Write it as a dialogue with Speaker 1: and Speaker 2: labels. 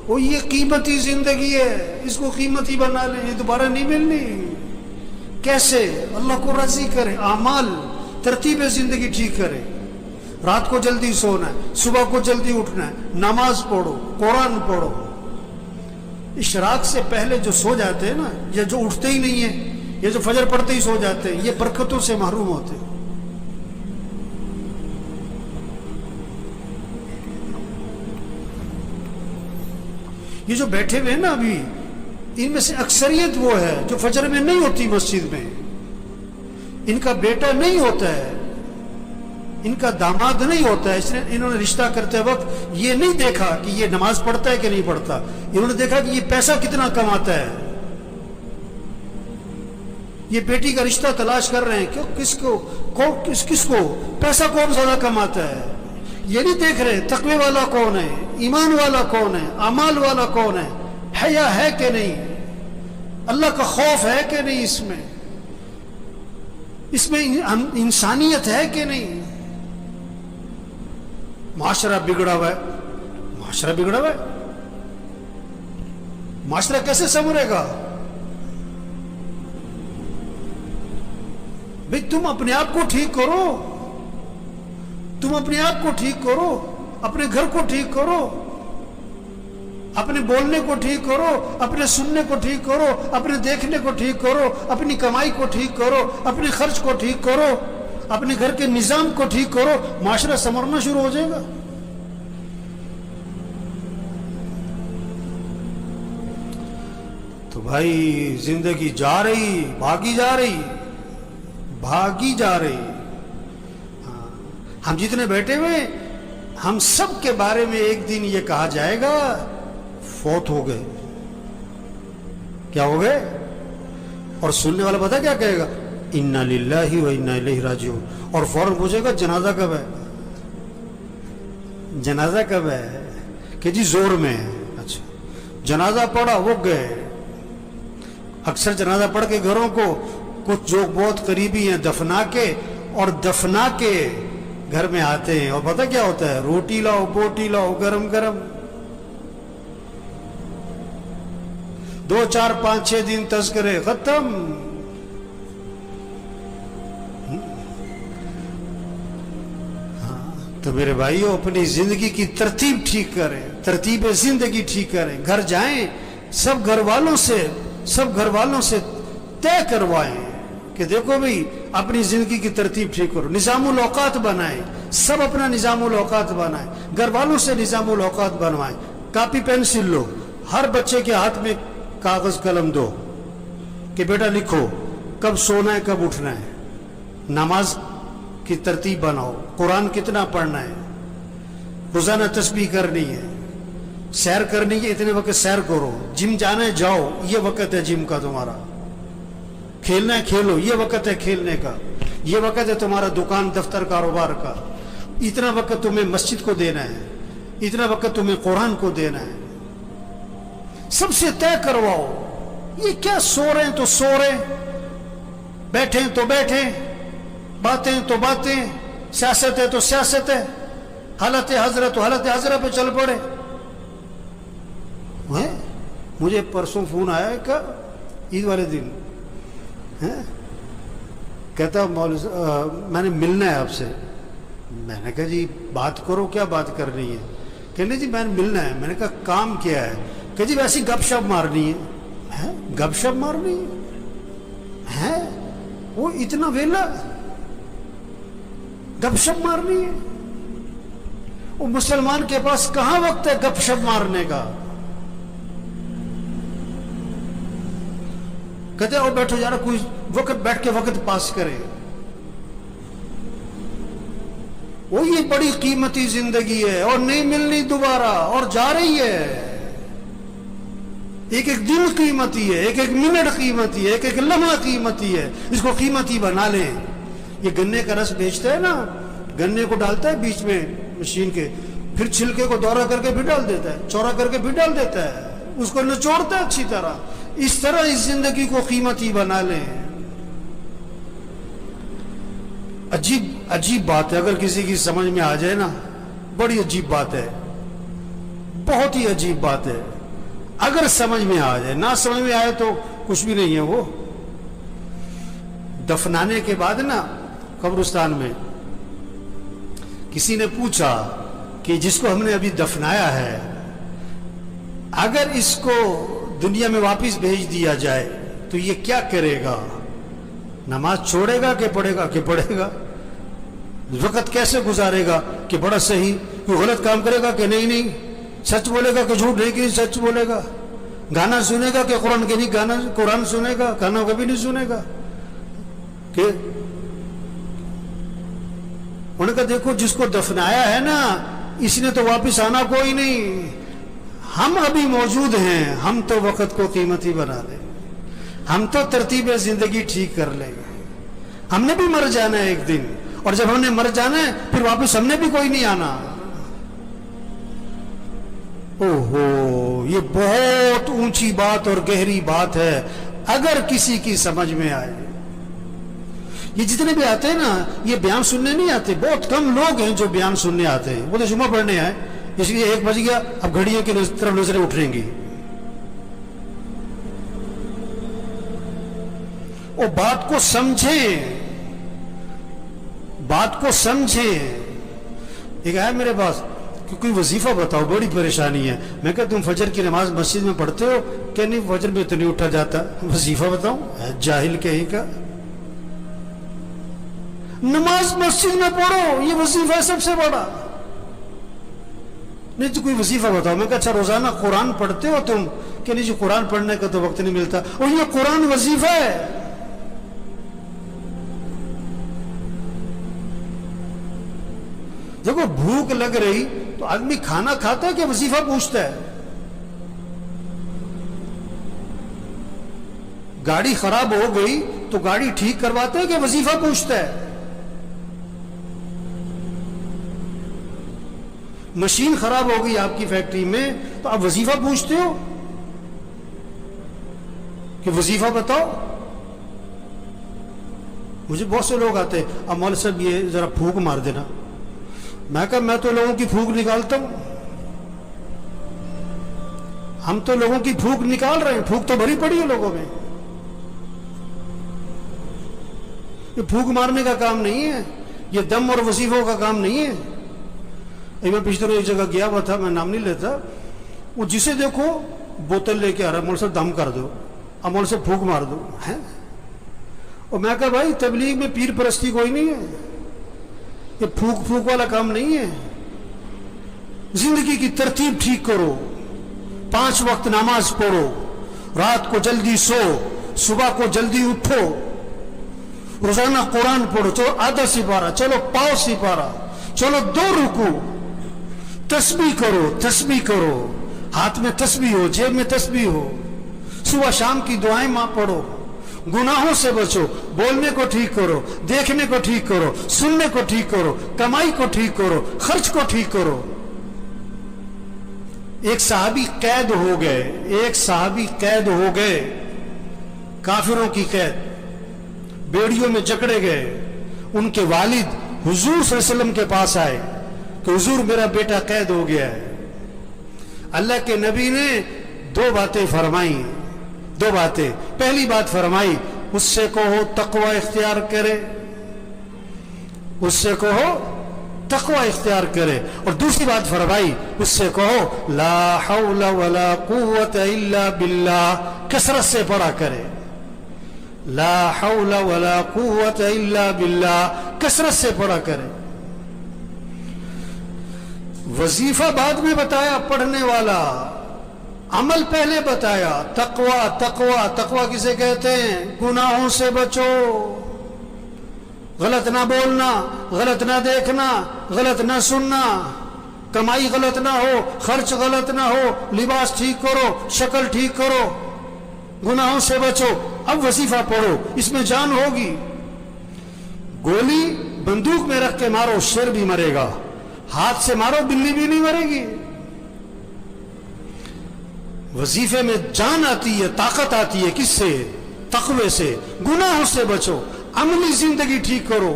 Speaker 1: وہ یہ قیمتی زندگی ہے، اس کو قیمتی بنا لیں، یہ دوبارہ نہیں ملنی۔ کیسے؟ اللہ کو راضی کرے، اعمال، ترتیب زندگی ٹھیک کرے۔ رات کو جلدی سونا ہے، صبح کو جلدی اٹھنا ہے، نماز پڑھو، قرآن پڑھو۔ اشراق سے پہلے جو سو جاتے ہیں نا، یا جو اٹھتے ہی نہیں ہیں، یہ جو فجر پڑھتے ہی سو جاتے ہیں، یہ برکتوں سے محروم ہوتے ہیں۔ یہ جو بیٹھے ہوئے ہیں نا ابھی، ان میں سے اکثریت وہ ہے جو فجر میں نہیں ہوتی مسجد میں، ان کا بیٹا نہیں ہوتا ہے، ان کا داماد نہیں ہوتا ہے، اس نے انہوں نے رشتہ کرتے وقت یہ نہیں دیکھا کہ یہ نماز پڑھتا ہے کہ نہیں پڑھتا، انہوں نے دیکھا کہ یہ پیسہ کتنا کماتا ہے۔ یہ بیٹی کا رشتہ تلاش کر رہے ہیں کہ کس کو پیسہ کون زیادہ کماتا ہے، یہ نہیں دیکھ رہے تقوی والا کون ہے، ایمان والا کون ہے، اعمال والا کون ہے، حیا ہے کہ نہیں، اللہ کا خوف ہے کہ نہیں، اس میں انسانیت ہے کہ نہیں۔ معاشرہ بگڑا ہوا ہے، معاشرہ بگڑا ہوا ہے، معاشرہ کیسے سنورے گا؟ بھئی تم اپنے آپ کو ٹھیک کرو، تم اپنے آپ کو ٹھیک کرو، اپنے گھر کو ٹھیک کرو، اپنے بولنے کو ٹھیک کرو، اپنے سننے کو ٹھیک کرو، اپنے دیکھنے کو ٹھیک کرو، اپنی کمائی کو ٹھیک کرو، اپنے خرچ کو ٹھیک کرو، اپنے گھر کے نظام کو ٹھیک کرو، معاشرہ سنورنا شروع ہو جائے گا۔ تو بھائی زندگی جا رہی، بھاگی جا رہی، بھاگی جا رہی۔ ہم جتنے بیٹھے ہوئے، ہم سب کے بارے میں ایک دن یہ کہا جائے گا فوت ہو گئے۔ کیا ہو گئے؟ اور سننے والا پتہ کیا کہے گا؟ انا للہ و انا الیہ راجعون، اور فوراً پوچھے گا جنازہ کب ہے، جنازہ کب ہے، کہ جی زور میں ہے۔ اچھا، جنازہ پڑھا، وہ گئے۔ اکثر جنازہ پڑھ کے گھروں کو کچھ جو بہت قریبی ہیں دفنا کے، اور دفنا کے گھر میں آتے ہیں، اور پتہ کیا ہوتا ہے؟ روٹی لاؤ، بوٹی لاؤ، گرم گرم، 2 4 5 6 دن تذکرے ختم۔ تو میرے بھائیو، اپنی زندگی کی ترتیب ٹھیک کریں، ترتیب زندگی ٹھیک کریں۔ گھر جائیں، سب گھر والوں سے طے کروائیں کہ دیکھو بھئی اپنی زندگی کی ترتیب ٹھیک کرو، نظام الاوقات بنائیں، سب اپنا نظام الاوقات بنائیں، گھر والوں سے نظام الاوقات بنوائیں۔ کاپی پینسل لو، ہر بچے کے ہاتھ میں کاغذ قلم دو کہ بیٹا لکھو کب سونا ہے، کب اٹھنا ہے، نماز کی ترتیب بناؤ، قرآن کتنا پڑھنا ہے، روزانہ تسبیح کرنی ہے، سیر کرنی ہے، اتنے وقت سیر کرو، جم جانا ہے جاؤ، یہ وقت ہے جم کا تمہارا، کھیلنا ہے کھیلو، یہ وقت ہے کھیلنے کا، یہ وقت ہے تمہارا دکان دفتر کاروبار کا، اتنا وقت تمہیں مسجد کو دینا ہے، اتنا وقت تمہیں قرآن کو دینا ہے۔ سب سے طے کرواؤ۔ یہ کیا سو رہے ہیں تو سو رہے، بیٹھیں تو بیٹھیں، باتیں تو باتیں، سیاست ہے تو سیاست ہے، حالت حضرت تو حالت حضرت پہ چل پڑے۔ مجھے پرسوں فون آیا ہے کہ عید والے دن، کہتا میں نے ملنا ہے آپ سے۔ میں نے کہا جی بات کرو، کیا بات کرنی ہے؟ کہنے جی میں نے ملنا ہے۔ میں نے کہا کام کیا ہے؟ کہ جی ویسی گپ شپ مارنی ہے۔ گپ شپ مارنی ہے؟ وہ اتنا ویلا گپ شپ مارنی ہے؟ وہ مسلمان کے پاس کہاں وقت ہے گپ شپ مارنے کا؟ کہتے ہیں بیٹھو یار، کوئی وقت بیٹھ کے وقت پاس کرے۔ وہ یہ بڑی قیمتی زندگی ہے اور نہیں ملنی دوبارہ، اور جا رہی ہے۔ ایک ایک دن قیمتی ہے، ایک ایک منٹ قیمتی ہے، ایک ایک لمحہ قیمتی ہے، اس کو قیمتی بنا لیں۔ یہ گنے کا رس بیچتا ہے نا، گنے کو ڈالتا ہے بیچ میں مشین کے، پھر چھلکے کو دورہ کر کے پھر ڈال دیتا ہے، چورا کر کے پھر ڈال دیتا ہے، اس کو نچوڑتا ہے اچھی طرح۔ اس طرح اس زندگی کو قیمتی بنا لیں۔ عجیب بات ہے، اگر کسی کی سمجھ میں آ جائے نا، بڑی عجیب بات ہے، بہت ہی عجیب بات ہے۔ اگر سمجھ میں آ جائے، نہ سمجھ میں آئے تو کچھ بھی نہیں ہے. وہ دفنانے کے بعد نا قبرستان میں کسی نے پوچھا کہ جس کو ہم نے ابھی دفنایا ہے اگر اس کو دنیا میں واپس بھیج دیا جائے تو یہ کیا کرے گا؟ نماز چھوڑے گا کہ پڑھے گا؟ کہ پڑھے گا. وقت کیسے گزارے گا کہ بڑا صحیح؟ کوئی غلط کام کرے گا کہ نہیں سچ بولے گا کہ جھوٹ نہیں کہ سچ بولے گا؟ گانا سنے گا کہ قرآن کے نہیں گانا قرآن سنے گا؟ گانا کبھی نہیں سنے گا. کہ انہوں نے کہا دیکھو جس کو دفنایا ہے نا اس نے تو واپس آنا کوئی نہیں. ہم ابھی موجود ہیں، ہم تو وقت کو قیمتی بنا لیں، ہم تو ترتیب زندگی ٹھیک کر لیں گے. ہم نے بھی مر جانا ہے ایک دن، اور جب ہم نے مر جانا ہے پھر واپس ہم نے بھی کوئی نہیں آنا. اوہو، یہ بہت اونچی بات اور گہری بات ہے اگر کسی کی سمجھ میں آئے. یہ جتنے بھی آتے ہیں نا یہ بیان سننے نہیں آتے. بہت کم لوگ ہیں جو بیان سننے آتے ہیں. وہ تو جمعہ پڑھنے آئے، اس لیے 1 بج گیا، اب گھڑیوں کی طرف نظریں اٹھیں گی. وہ بات کو سمجھیں، بات کو سمجھیں. ایک آیا میرے پاس کہ کوئی وظیفہ بتاؤ، بڑی پریشانی ہے. میں کہا تم فجر کی نماز مسجد میں پڑھتے ہو؟ کہ نہیں فجر میں تو نہیں اٹھا جاتا. وظیفہ بتاؤں؟ جاہل کہیں کا. نماز مسجد میں پڑھو، یہ وظیفہ ہے سب سے بڑا. نہیں تو کوئی وظیفہ بتاؤ. میں کہا اچھا روزانہ قرآن پڑھتے ہو تم؟ کہ نہیں جی قرآن پڑھنے کا تو وقت نہیں ملتا. اور یہ قرآن وظیفہ ہے. دیکھو بھوک لگ رہی تو آدمی کھانا کھاتا ہے کہ وظیفہ پوچھتا ہے؟ گاڑی خراب ہو گئی تو گاڑی ٹھیک کرواتا ہے کہ وظیفہ پوچھتا ہے؟ مشین خراب ہو گئی آپ کی فیکٹری میں تو آپ وظیفہ پوچھتے ہو کہ وظیفہ بتاؤ؟ مجھے بہت سے لوگ آتے ہیں، اب مولوی صاحب یہ ذرا پھونک مار دینا. میں کہا میں تو لوگوں کی پھونک نکالتا ہوں. ہم تو لوگوں کی پھونک نکال رہے ہیں. پھونک تو بھری پڑی ہے لوگوں میں. یہ پھونک مارنے کا کام نہیں ہے، یہ دم اور وظیفوں کا کام نہیں ہے. میں پچھلے روز ایک جگہ گیا ہوا تھا، میں نام نہیں لیتا. وہ جسے دیکھو بوتل لے کے آ رہا، مول صاحب دم کر دو، اب مول صاحب پھونک مار دو. اور میں کہا بھائی تبلیغ میں پیر پرستی کوئی نہیں ہے، یہ پھونک پھونک والا کام نہیں ہے. زندگی کی ترتیب ٹھیک کرو، 5 وقت نماز پڑھو، رات کو جلدی سو، صبح کو جلدی اٹھو، روزانہ قرآن پڑھو. چلو آدھا سپارہ، چلو پاؤ سپارہ، چلو 2 رکوع. تسبیح کرو، تسبیح کرو، ہاتھ میں تسبیح ہو، جیب میں تسبیح ہو. صبح شام کی دعائیں ماں پڑھو. گناہوں سے بچو، بولنے کو ٹھیک کرو، دیکھنے کو ٹھیک کرو، سننے کو ٹھیک کرو، کمائی کو ٹھیک کرو، خرچ کو ٹھیک کرو. ایک صحابی قید ہو گئے، ایک صحابی قید ہو گئے، کافروں کی قید، بیڑیوں میں جکڑے گئے. ان کے والد حضور صلی اللہ علیہ وسلم کے پاس آئے کہ حضور میرا بیٹا قید ہو گیا ہے. اللہ کے نبی نے 2 باتیں فرمائی، 2 باتیں. پہلی بات فرمائی اس سے کہو تقوی اختیار کرے، اس سے کہو تقوی اختیار کرے. اور دوسری بات فرمائی اس سے کہو لا حول ولا قوت الا باللہ، کثرت سے پڑھا کرے. لا حول ولا قوت الا باللہ، کثرت سے پڑھا کرے. وظیفہ بعد میں بتایا پڑھنے والا، عمل پہلے بتایا. تقوی تقوی تقوی کسے کہتے ہیں؟ گناہوں سے بچو، غلط نہ بولنا، غلط نہ دیکھنا، غلط نہ سننا، کمائی غلط نہ ہو، خرچ غلط نہ ہو، لباس ٹھیک کرو، شکل ٹھیک کرو، گناہوں سے بچو. اب وظیفہ پڑھو، اس میں جان ہوگی. گولی بندوق میں رکھ کے مارو شیر بھی مرے گا، ہاتھ سے مارو بلی بھی نہیں مرے گی. وظیفے میں جان آتی ہے، طاقت آتی ہے. کس سے؟ تقوی سے. گناہوں سے بچو، عملی زندگی ٹھیک کرو.